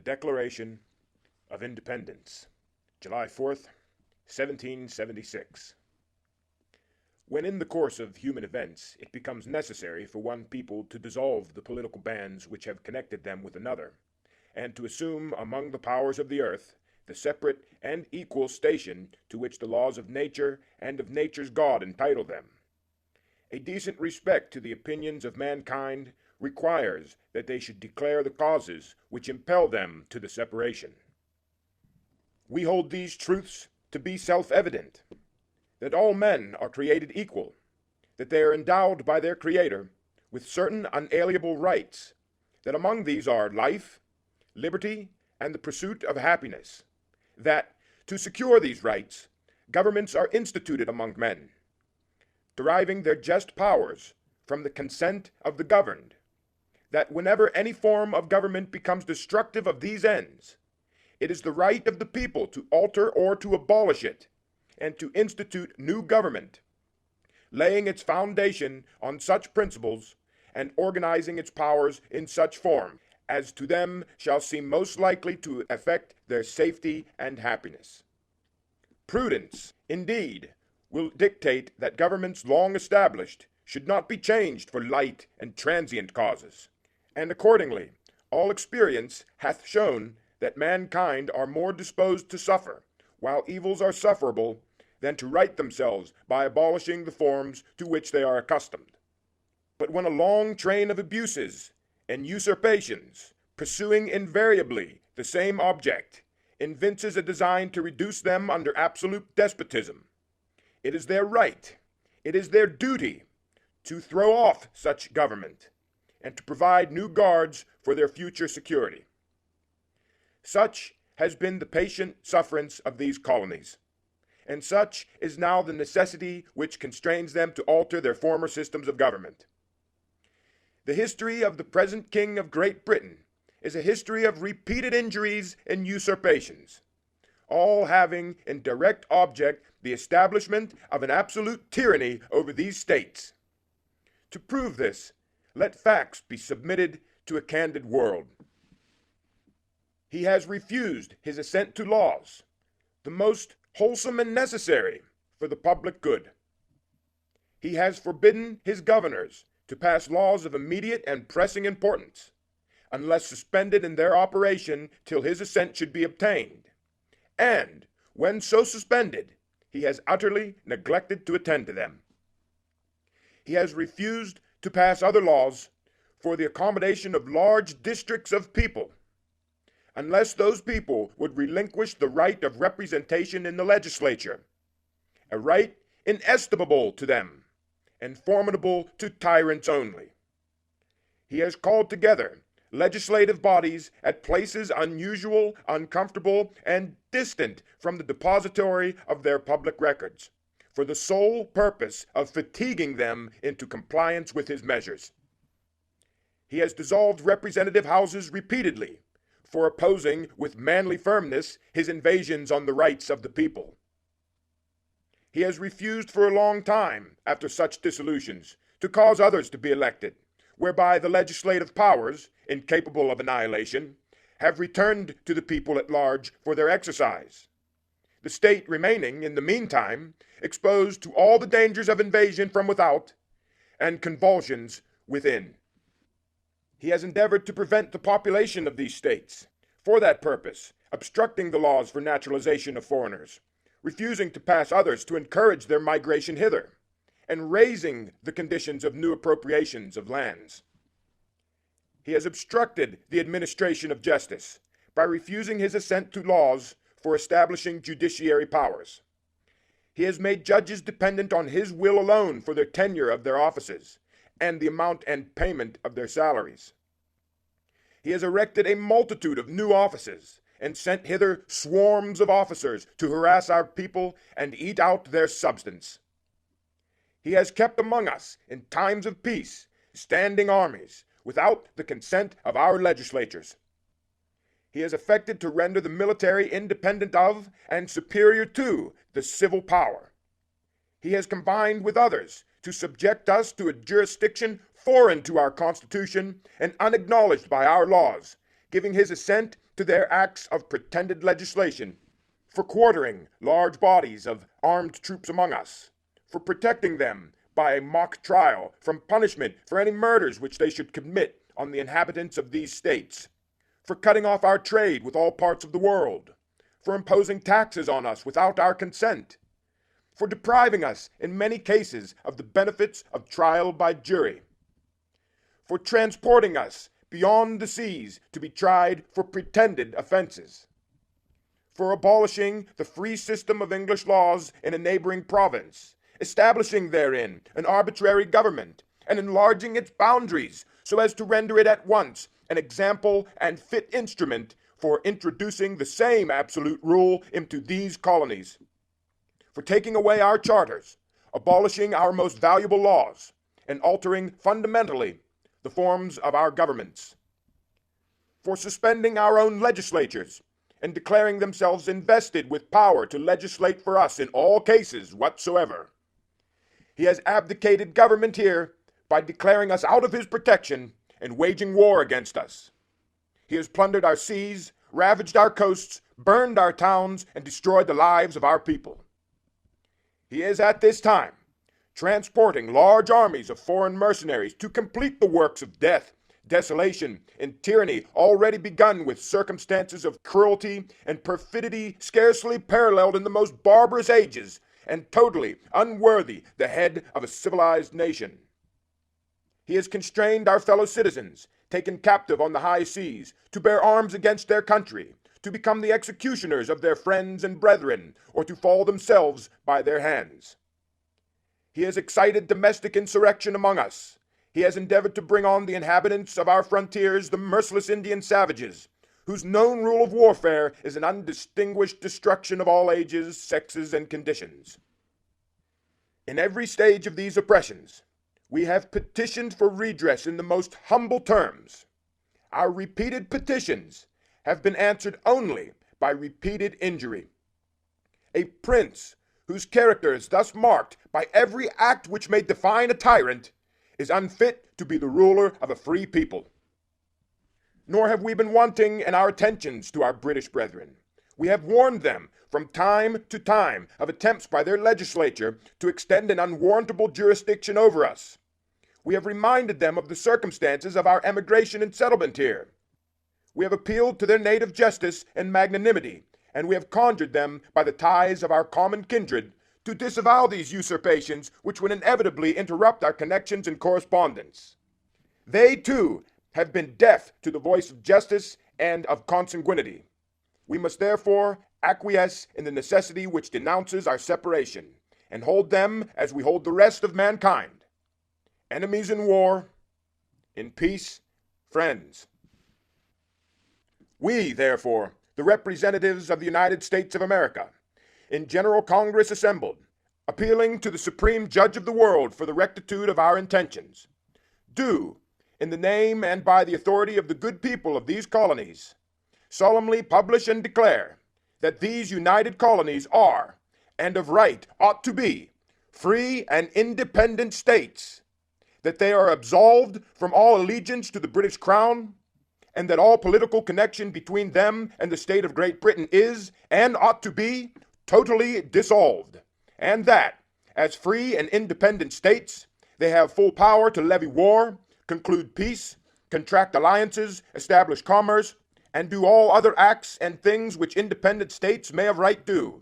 Declaration of Independence, July 4th, 1776. When in the course of human events it becomes necessary for one people to dissolve the political bands which have connected them with another, and to assume among the powers of the earth the separate and equal station to which the laws of nature and of nature's God entitle them, a decent respect to the opinions of mankind requires that they should declare the causes which impel them to the separation. We hold these truths to be self-evident, that all men are created equal, that they are endowed by their Creator with certain unalienable rights, that among these are life, liberty, and the pursuit of happiness, that, to secure these rights, governments are instituted among men, deriving their just powers from the consent of the governed, that whenever any form of government becomes destructive of these ends, it is the right of the people to alter or to abolish it, and to institute new government, laying its foundation on such principles, and organizing its powers in such form, as to them shall seem most likely to effect their safety and happiness. Prudence, indeed, will dictate that governments long established should not be changed for light and transient causes, and accordingly all experience hath shown that mankind are more disposed to suffer, while evils are sufferable, than to right themselves by abolishing the forms to which they are accustomed. But when a long train of abuses and usurpations, pursuing invariably the same object, evinces a design to reduce them under absolute despotism, it is their right, it is their duty, to throw off such government, and to provide new guards for their future security. Such has been the patient sufferance of these colonies, and such is now the necessity which constrains them to alter their former systems of government. The history of the present King of Great Britain is a history of repeated injuries and usurpations, all having in direct object the establishment of an absolute tyranny over these states. To prove this, let facts be submitted to a candid world. He has refused his assent to laws, the most wholesome and necessary for the public good. He has forbidden his governors to pass laws of immediate and pressing importance, unless suspended in their operation till his assent should be obtained, and, when so suspended, he has utterly neglected to attend to them. He has refused to pass other laws for the accommodation of large districts of people, unless those people would relinquish the right of representation in the legislature, a right inestimable to them, and formidable to tyrants only. He has called together legislative bodies at places unusual, uncomfortable, and distant from the depository of their public records, for the sole purpose of fatiguing them into compliance with his measures. He has dissolved representative houses repeatedly, for opposing with manly firmness his invasions on the rights of the people. He has refused for a long time, after such dissolutions, to cause others to be elected, whereby the legislative powers, incapable of annihilation, have returned to the people at large for their exercise, the state remaining, in the meantime, exposed to all the dangers of invasion from without and convulsions within. He has endeavored to prevent the population of these states, for that purpose, obstructing the laws for naturalization of foreigners, refusing to pass others to encourage their migration hither, and raising the conditions of new appropriations of lands. He has obstructed the administration of justice by refusing his assent to laws for establishing judiciary powers. He has made judges dependent on his will alone for their tenure of their offices, and the amount and payment of their salaries. He has erected a multitude of new offices, and sent hither swarms of officers to harass our people and eat out their substance. He has kept among us, in times of peace, standing armies, without the consent of our legislatures. He has affected to render the military independent of and superior to the civil power. He has combined with others to subject us to a jurisdiction foreign to our Constitution and unacknowledged by our laws, giving his assent to their acts of pretended legislation, for quartering large bodies of armed troops among us, for protecting them by a mock trial from punishment for any murders which they should commit on the inhabitants of these states, for cutting off our trade with all parts of the world, for imposing taxes on us without our consent, for depriving us in many cases of the benefits of trial by jury, for transporting us beyond the seas to be tried for pretended offenses, for abolishing the free system of English laws in a neighboring province, establishing therein an arbitrary government, and enlarging its boundaries so as to render it at once an example and fit instrument for introducing the same absolute rule into these colonies, for taking away our charters, abolishing our most valuable laws, and altering fundamentally the forms of our governments, for suspending our own legislatures and declaring themselves invested with power to legislate for us in all cases whatsoever. He has abdicated government here by declaring us out of his protection and waging war against us. He has plundered our seas, ravaged our coasts, burned our towns, and destroyed the lives of our people. He is at this time transporting large armies of foreign mercenaries to complete the works of death, desolation, and tyranny already begun with circumstances of cruelty and perfidy scarcely paralleled in the most barbarous ages, and totally unworthy the head of a civilized nation. He has constrained our fellow citizens, taken captive on the high seas, to bear arms against their country, to become the executioners of their friends and brethren, or to fall themselves by their hands. He has excited domestic insurrection among us. He has endeavored to bring on the inhabitants of our frontiers the merciless Indian savages, whose known rule of warfare is an undistinguished destruction of all ages, sexes, and conditions. In every stage of these oppressions, we have petitioned for redress in the most humble terms. Our repeated petitions have been answered only by repeated injury. A prince whose character is thus marked by every act which may define a tyrant is unfit to be the ruler of a free people. Nor have we been wanting in our attentions to our British brethren. We have warned them from time to time of attempts by their legislature to extend an unwarrantable jurisdiction over us. We have reminded them of the circumstances of our emigration and settlement here. We have appealed to their native justice and magnanimity, and we have conjured them by the ties of our common kindred to disavow these usurpations which would inevitably interrupt our connections and correspondence. They, too, have been deaf to the voice of justice and of consanguinity. We must therefore acquiesce in the necessity which denounces our separation, and hold them as we hold the rest of mankind, enemies in war, in peace, friends. We, therefore, the representatives of the United States of America, in General Congress assembled, appealing to the Supreme Judge of the world for the rectitude of our intentions, do, in the name and by the authority of the good people of these colonies, solemnly publish and declare that these united colonies are, and of right ought to be, free and independent states, that they are absolved from all allegiance to the British Crown, and that all political connection between them and the state of Great Britain is, and ought to be, totally dissolved, and that, as free and independent states, they have full power to levy war, conclude peace, contract alliances, establish commerce, and do all other acts and things which independent states may of right do.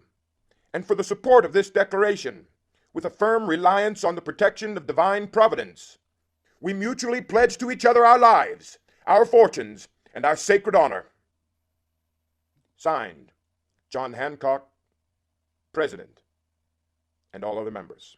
And for the support of this declaration, with a firm reliance on the protection of divine providence, we mutually pledge to each other our lives, our fortunes, and our sacred honor. Signed, John Hancock, President, and all other members.